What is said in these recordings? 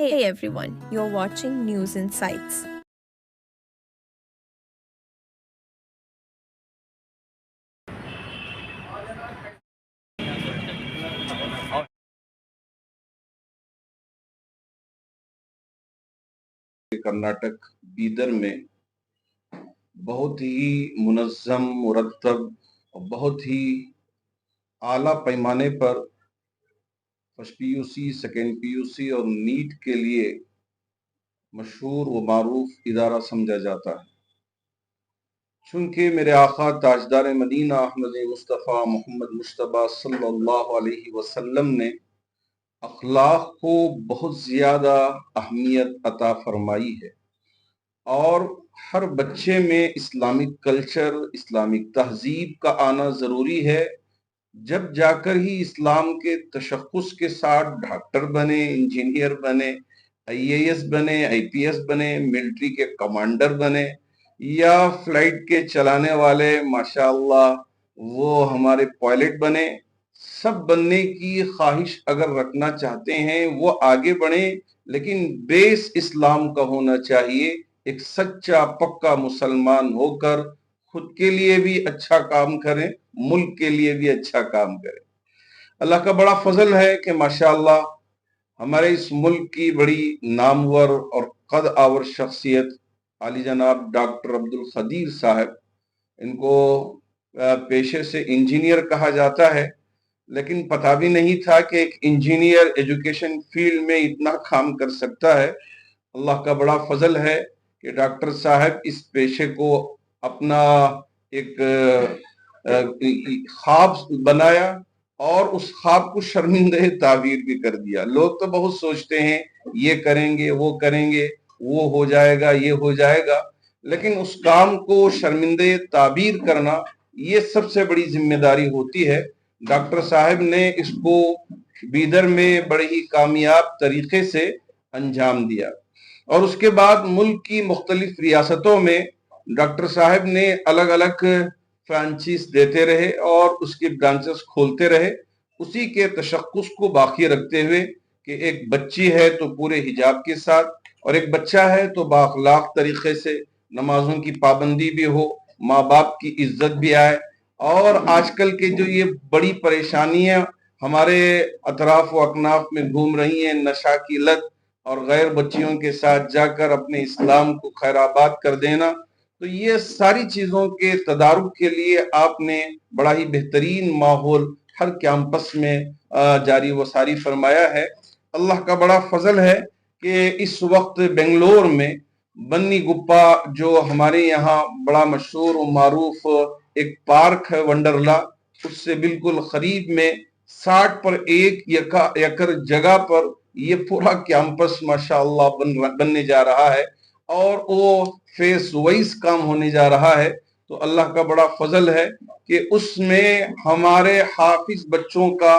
Hey everyone, you're watching News Insights. Karnataka Bidar में बहुत ही मुनज़्ज़म, मुरत्तब और बहुत ही आला पैमाने पर फर्स्ट पीयूसी, सेकेंड पीयूसी और नीट के लिए मशहूर व मारूफ इदारा समझा जाता है। चूँकि मेरे आका ताजदार मदीना अहमद मुस्तफ़ा मोहम्मद मुज्तबा सल्लल्लाहु अलैहि वसल्लम ने अखलाक को बहुत ज़्यादा अहमियत अता फरमाई है और हर बच्चे में इस्लामिक कल्चर, इस्लामिक तहजीब का आना ज़रूरी है। जब जाकर ही इस्लाम के तशख़्ख़ुस के साथ डॉक्टर बने, इंजीनियर बने, आईएएस बने, आईपीएस बने, मिलिट्री के कमांडर बने या फ्लाइट के चलाने वाले माशाअल्लाह वो हमारे पायलट बने। सब बनने की ख्वाहिश अगर रखना चाहते हैं वो आगे बढ़ें, लेकिन बेस इस्लाम का होना चाहिए। एक सच्चा पक्का मुसलमान होकर खुद के लिए भी अच्छा काम करें, मुल्क के लिए भी अच्छा काम करें। अल्लाह का बड़ा फजल है कि माशाअल्लाह हमारे इस मुल्क की बड़ी नामवर और कद आवर शख्सियत आली जनाब डॉक्टर अब्दुल खदीर साहब, इनको पेशे से इंजीनियर कहा जाता है, लेकिन पता भी नहीं था कि एक इंजीनियर एजुकेशन फील्ड में इतना काम कर सकता है। अल्लाह का बड़ा फजल है कि डॉक्टर साहब इस पेशे को अपना एक ख्वाब बनाया और उस ख्वाब को शर्मिंदे ताबीर भी कर दिया। लोग तो बहुत सोचते हैं ये करेंगे, वो करेंगे, वो हो जाएगा, ये हो जाएगा, लेकिन उस काम को शर्मिंदे ताबीर करना ये सबसे बड़ी जिम्मेदारी होती है। डॉक्टर साहब ने इसको बीदर में बड़े ही कामयाब तरीके से अंजाम दिया और उसके बाद मुल्क की मुख्तलिफ रियासतों में डॉक्टर साहब ने अलग अलग फ्रांचाइज देते रहे और उसके ब्रांचेस खोलते रहे, उसी के तशक्कुस को बाकी रखते हुए कि एक बच्ची है तो पूरे हिजाब के साथ और एक बच्चा है तो बाअखलाक तरीके से नमाजों की पाबंदी भी हो, माँ बाप की इज्जत भी आए। और आजकल के जो ये बड़ी परेशानियां हमारे अतराफ व अकनाफ में घूम रही हैं, नशा की लत और गैर बच्चियों के साथ जाकर अपने इस्लाम को खैराबाद कर देना, तो ये सारी चीजों के तदारुक के लिए आपने बड़ा ही बेहतरीन माहौल हर कैंपस में जारी व सारी फरमाया है। अल्लाह का बड़ा फजल है कि इस वक्त बेंगलोर में बन्नी गुप्पा जो हमारे यहाँ बड़ा मशहूर और मारूफ एक पार्क है वंडरला, उससे बिल्कुल करीब में 60 पर 1 एकड़ जगह पर ये पूरा कैंपस माशाअल्लाह बनने जा रहा है और वो फेस वाइज काम होने जा रहा है। तो अल्लाह का बड़ा फजल है कि उसमें हमारे हाफिज बच्चों का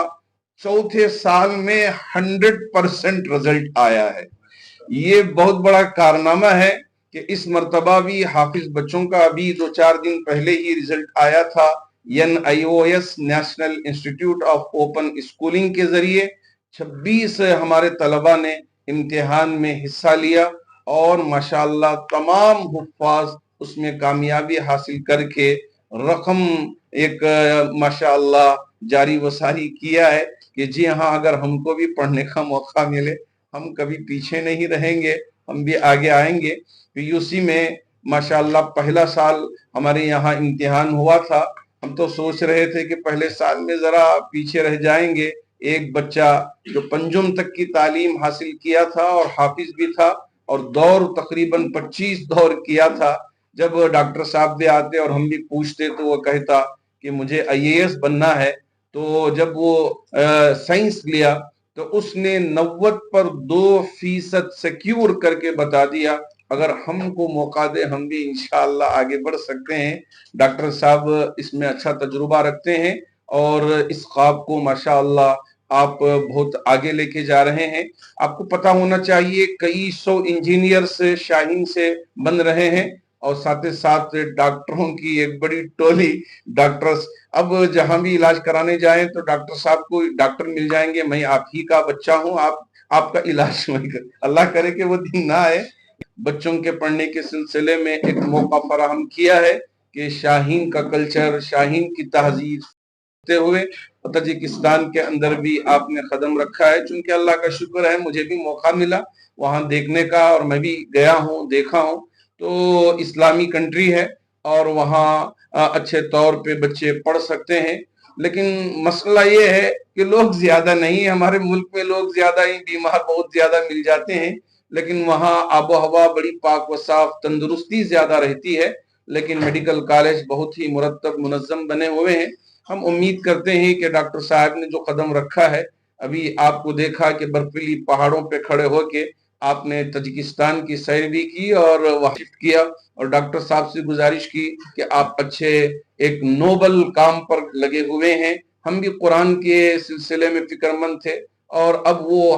चौथे साल में 100% रिजल्ट आया है। ये बहुत बड़ा कारनामा है कि इस मर्तबा भी हाफिज बच्चों का अभी 2-4 दिन पहले ही रिजल्ट आया था NIOS national institute of open schooling के जरिए 26 हमारे तलबा ने इम्तिहान में हिस्सा लिया और माशाअल्लाह तमाम हुफ्फाज उसमें कामयाबी हासिल करके रकम एक माशाअल्लाह जारी वसारी किया है कि जी हाँ, अगर हमको भी पढ़ने का मौका मिले हम कभी पीछे नहीं रहेंगे, हम भी आगे आएंगे। पीयूसी में माशाअल्लाह पहला साल हमारे यहाँ इम्तिहान हुआ था, हम तो सोच रहे थे कि पहले साल में जरा पीछे रह जाएंगे। एक बच्चा जो पंजुम तक की तालीम हासिल किया था और हाफिज भी था और दौर तकरीबन 25 दौर किया था, जब डॉक्टर साहब भी आते और हम भी पूछते तो वो कहता कि मुझे आईएएस बनना है। तो जब वो साइंस लिया तो उसने 90 पर 2% सिक्योर करके बता दिया अगर हमको मौका दे हम भी इंशाअल्लाह आगे बढ़ सकते हैं। डॉक्टर साहब इसमें अच्छा तजुर्बा रखते हैं और इस ख्वाब को माशाअल्लाह आप बहुत आगे लेके जा रहे हैं। आपको पता होना चाहिए कई सौ इंजीनियर्स शाहीन से बन रहे हैं और साथ ही साथ डॉक्टरों की एक बड़ी टोली डॉक्टर्स अब जहां भी इलाज कराने जाएं तो डॉक्टर साहब को डॉक्टर मिल जाएंगे, मैं आप ही का बच्चा हूं, आपका इलाज वही कर, अल्लाह करे कि वो दिन ना आए। बच्चों के पढ़ने के सिलसिले में एक मौका फराहम किया है कि शाहीन का कल्चर, शाहीन की तहजीब होते हुए तजिकिस्तान के अंदर भी आपने कदम रखा है। चूंकि अल्लाह का शुक्र है मुझे भी मौका मिला वहां देखने का, और मैं भी गया हूँ, देखा हूँ। तो इस्लामी कंट्री है और वहाँ अच्छे तौर पे बच्चे पढ़ सकते हैं। लेकिन मसला ये है कि लोग ज्यादा नहीं है, हमारे मुल्क में लोग ज्यादा ही, बीमार बहुत ज्यादा मिल जाते हैं। लेकिन वहाँ आबो हवा बड़ी पाक व साफ, तंदुरुस्ती ज्यादा रहती है। लेकिन मेडिकल कॉलेज बहुत ही मुरतब मुनज़्ज़म बने हुए हैं। हम उम्मीद करते हैं कि डॉक्टर साहब ने जो कदम रखा है, अभी आपको देखा कि बर्फीली पहाड़ों पे खड़े होके आपने तजिकिस्तान की सैर भी की और वहाँ शिफ्ट किया, और डॉक्टर साहब से गुजारिश की कि आप अच्छे एक नोबल काम पर लगे हुए हैं। हम भी कुरान के सिलसिले में फिक्रमंद थे, और अब वो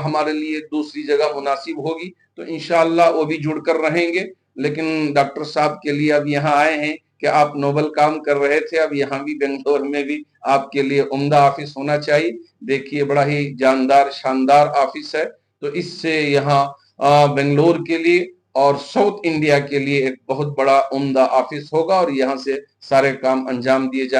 हमारे लिए दूसरी जगह मुनासिब होगी तो इंशाअल्लाह वो भी जुड़कर रहेंगे। लेकिन डॉक्टर साहब के लिए अब यहाँ आए हैं कि आप नोबल काम कर रहे थे, अब यहाँ भी बेंगलोर में भी आपके लिए उम्दा ऑफिस होना चाहिए। देखिए बड़ा ही जानदार शानदार ऑफिस है। तो इससे यहाँ बेंगलोर के लिए और साउथ इंडिया के लिए एक बहुत बड़ा उम्दा ऑफिस होगा, और यहाँ से सारे काम अंजाम दिए जाए।